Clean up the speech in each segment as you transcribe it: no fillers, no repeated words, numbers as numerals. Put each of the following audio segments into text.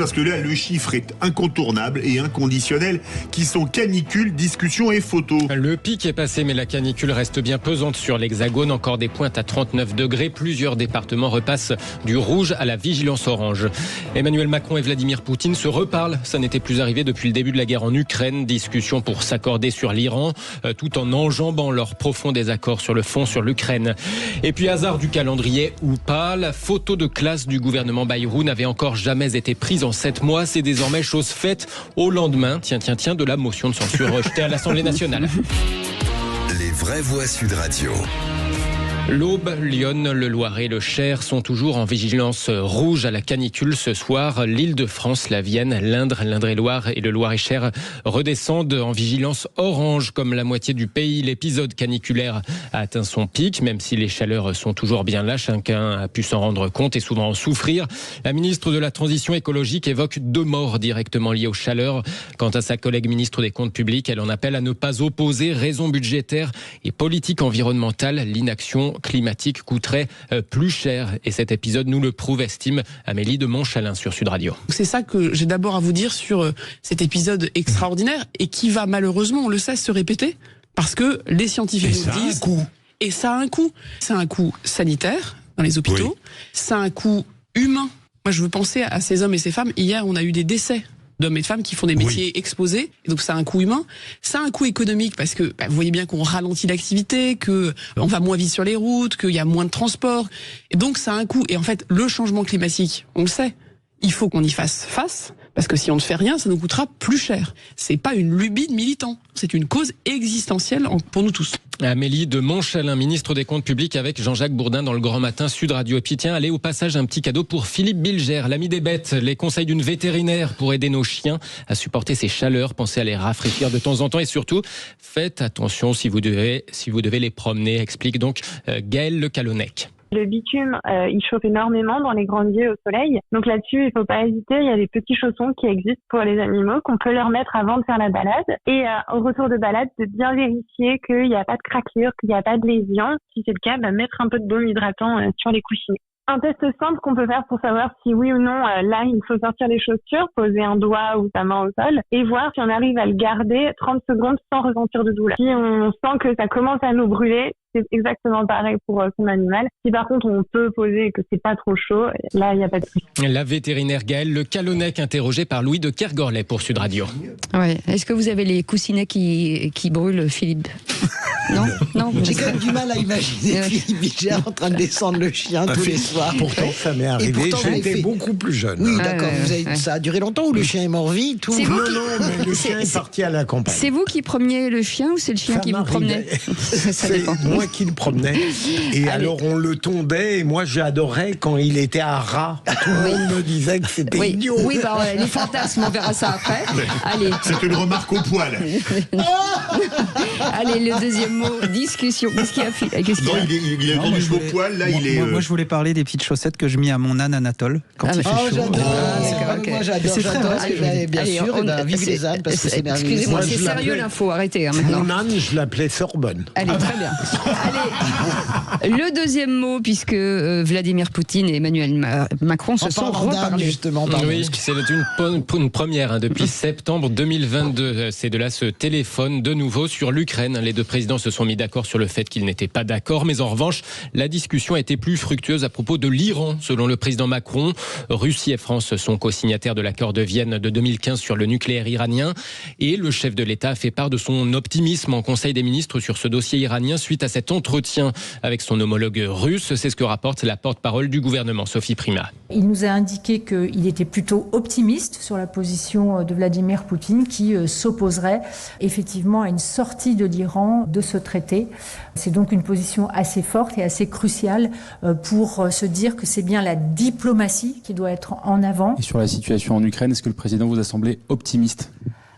Parce que là, le chiffre est incontournable et inconditionnel, qui sont canicule, discussion et photo. Le pic est passé, mais la canicule reste bien pesante sur l'Hexagone. Encore des pointes à 39 degrés. Plusieurs départements repassent du rouge à la vigilance orange. Emmanuel Macron et Vladimir Poutine se reparlent. Ça n'était plus arrivé depuis le début de la guerre en Ukraine. Discussion pour s'accorder sur l'Iran, tout en enjambant leur profond désaccord sur le fond sur l'Ukraine. Et puis, hasard du calendrier ou pas, la photo de classe du gouvernement Bayrou n'avait encore jamais été prise en 7 mois. C'est désormais chose faite au lendemain, de la motion de censure rejetée à l'Assemblée nationale. Les vraies voix Sud Radio. L'Aube, Lyon, le Loiret, le Cher sont toujours en vigilance rouge à la canicule ce soir. L'Île-de-France, la Vienne, l'Indre, l'Indre-et-Loire et le Loir-et-Cher redescendent en vigilance orange comme la moitié du pays. L'épisode caniculaire a atteint son pic, même si les chaleurs sont toujours bien là. Chacun a pu s'en rendre compte et souvent en souffrir. La ministre de la Transition écologique évoque 2 morts directement liées aux chaleurs. Quant à sa collègue ministre des Comptes publics, elle en appelle à ne pas opposer raisons budgétaires et politique environnementale. L'inaction climatique coûterait plus cher. Et cet épisode nous le prouve, estime Amélie de Montchalin sur Sud Radio. C'est ça que j'ai d'abord à vous dire sur cet épisode extraordinaire et qui va malheureusement, on le sait, se répéter parce que les scientifiques nous disent... Et ça a un coût. Ça a un coût sanitaire dans les hôpitaux. Oui. Ça a un coût humain. Moi, je veux penser à ces hommes et ces femmes. Hier, on a eu des décès d'hommes et de femmes qui font des métiers exposés. Et donc, ça a un coût humain. Ça a un coût économique parce que vous voyez bien qu'on ralentit l'activité, que on va moins vite sur les routes, qu'il y a moins de transport. Et donc, ça a un coût. Et en fait, le changement climatique, on le sait, il faut qu'on y fasse face. Parce que si on ne fait rien, ça nous coûtera plus cher. C'est pas une lubie de militants. C'est une cause existentielle pour nous tous. Amélie de Montchalin, ministre des Comptes publics avec Jean-Jacques Bourdin dans le Grand Matin Sud Radio. Et puis tiens, allez au passage un petit cadeau pour Philippe Bilger, l'ami des bêtes. Les conseils d'une vétérinaire pour aider nos chiens à supporter ces chaleurs. Pensez à les rafraîchir de temps en temps et surtout, faites attention si vous devez les promener, explique donc Gaël Le Calonnec. Le bitume, il chauffe énormément dans les grandes villes au soleil. Donc là-dessus, il faut pas hésiter. Il y a des petits chaussons qui existent pour les animaux qu'on peut leur mettre avant de faire la balade. Et au retour de balade, de bien vérifier qu'il n'y a pas de craquelure, qu'il n'y a pas de lésion. Si c'est le cas, mettre un peu de baume hydratant sur les coussinets. Un test simple qu'on peut faire pour savoir si oui ou non, là, il faut sortir les chaussures, poser un doigt ou sa main au sol et voir si on arrive à le garder 30 secondes sans ressentir de douleur. Si on sent que ça commence à nous brûler, c'est exactement pareil pour son animal. Si par contre on peut poser et que c'est pas trop chaud, là, il n'y a pas de souci. La vétérinaire Gaëlle Le Calonnec, interrogée par Louis de Kergorlet pour Sud Radio. Ouais. Est-ce que vous avez les coussinets qui brûlent, Philippe? Non. J'ai quand même du mal à imaginer Philippe Bilger en train de descendre le chien tous les soirs. Pourtant, ça m'est arrivé. J'étais beaucoup plus jeune. Oui, d'accord. Ça a duré longtemps ou le chien est mort vite ou... Non, mais le chien est parti à la campagne. C'est vous qui promeniez le chien ou c'est le chien qui vous promenait? Ça dépend. Moi qui le promenais. Et alors, on le tondait. Et moi, j'adorais quand il était à ras. Tout le monde me disait que c'était idiot. Oui, les fantasmes, on verra ça après. Allez. C'est une remarque au poil. Allez, le deuxième mot, discussion. Qu'est-ce qu'il a fait? Non, il a dit du au poil. Là, moi, je voulais parler des petites chaussettes que je mets à mon âne Anatole quand il fait chaud. Moi, j'adore. Bien sûr, vive les ânes parce que c'est merveilleux. Excusez-moi, c'est sérieux l'info, arrêtez maintenant. Mon âne, je l'appelais Sorbonne. Allez, très bien. Allez, le deuxième mot, puisque Vladimir Poutine et Emmanuel Macron se sont reparlés. Justement, oui, c'est une première depuis septembre 2022. C'est de là ce téléphone de nouveau sur l'Ukraine. Les deux présidents se sont mis d'accord sur le fait qu'ils n'étaient pas d'accord, mais en revanche, la discussion a été plus fructueuse à propos de l'Iran, selon le président Macron. Russie et France sont co-signataires de l'accord de Vienne de 2015 sur le nucléaire iranien. Et le chef de l'État a fait part de son optimisme en Conseil des ministres sur ce dossier iranien suite à cet entretien avec son homologue russe. C'est ce que rapporte la porte-parole du gouvernement, Sophie Primas. Il nous a indiqué qu'il était plutôt optimiste sur la position de Vladimir Poutine qui s'opposerait effectivement à une sortie de l'Iran de ce traité. C'est donc une position assez forte et assez cruciale pour se dire que c'est bien la diplomatie qui doit être en avant. Et sur la situation en Ukraine, est-ce que le président vous a semblé optimiste ?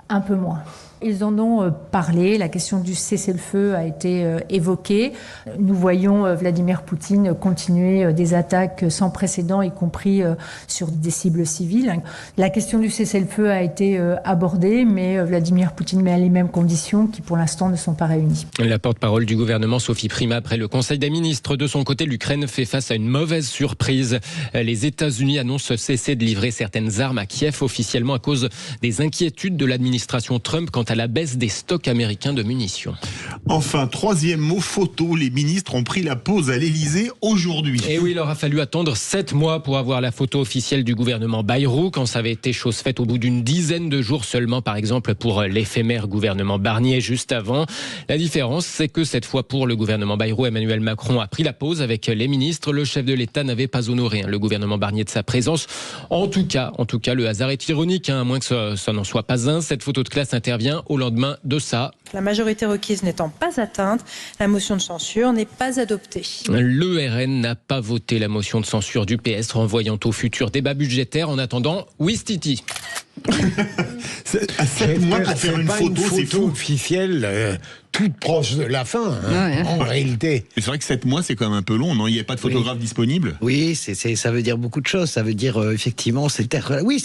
Un peu moins. Ils en ont parlé, la question du cessez-le-feu a été évoquée. Nous voyons Vladimir Poutine continuer des attaques sans précédent, y compris sur des cibles civiles. La question du cessez-le-feu a été abordée, mais Vladimir Poutine met à les mêmes conditions qui pour l'instant ne sont pas réunies. La porte-parole du gouvernement Sophie Primas après le Conseil des ministres. De son côté, l'Ukraine fait face à une mauvaise surprise. Les États-Unis annoncent cesser de livrer certaines armes à Kiev officiellement à cause des inquiétudes de l'administration Trump quant à la baisse des stocks américains de munitions. Enfin, troisième mot, photo. Les ministres ont pris la pause à l'Elysée aujourd'hui. Et oui, il leur a fallu attendre 7 mois pour avoir la photo officielle du gouvernement Bayrou, quand ça avait été chose faite au bout d'une dizaine de jours seulement, par exemple pour l'éphémère gouvernement Barnier juste avant. La différence, c'est que cette fois pour le gouvernement Bayrou, Emmanuel Macron a pris la pause avec les ministres. Le chef de l'État n'avait pas honoré le gouvernement Barnier de sa présence. En tout cas, le hasard est ironique, à moins que ça n'en soit pas un. Cette photo de classe intervient au lendemain de ça. La majorité requise n'étant pas atteinte, la motion de censure n'est pas adoptée. Le RN n'a pas voté la motion de censure du PS, renvoyant au futur débat budgétaire. En attendant, Ouistiti. À 7 mois pour faire une photo, c'est fou. Officielle, toute proche de la fin, en réalité. C'est vrai que 7 mois, c'est quand même un peu long, non ? Il n'y a pas de photographe disponible ? Oui, ça veut dire beaucoup de choses. Ça veut dire, effectivement, c'est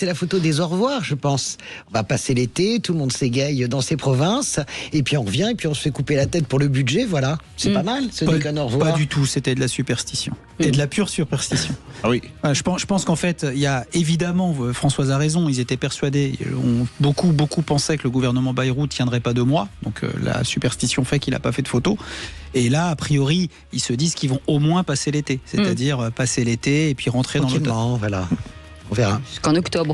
la photo des au revoir, je pense. On va passer l'été, tout le monde s'égaye dans ses provinces, et puis on revient, et puis on se fait couper la tête pour le budget, voilà. C'est pas mal, ce n'est qu'un au revoir. Pas du tout, c'était de la superstition. Et de la pure superstition. Ah oui. Je pense qu'en fait, il y a évidemment, Françoise a raison, ils étaient persuadés, beaucoup pensaient que le gouvernement Bayrou ne tiendrait pas 2 mois, donc la superstition fait qu'il n'a pas fait de photos. Et là, a priori, ils se disent qu'ils vont au moins passer l'été, c'est-à-dire passer l'été et puis rentrer dans l'automne. Voilà, on verra. Jusqu'en octobre.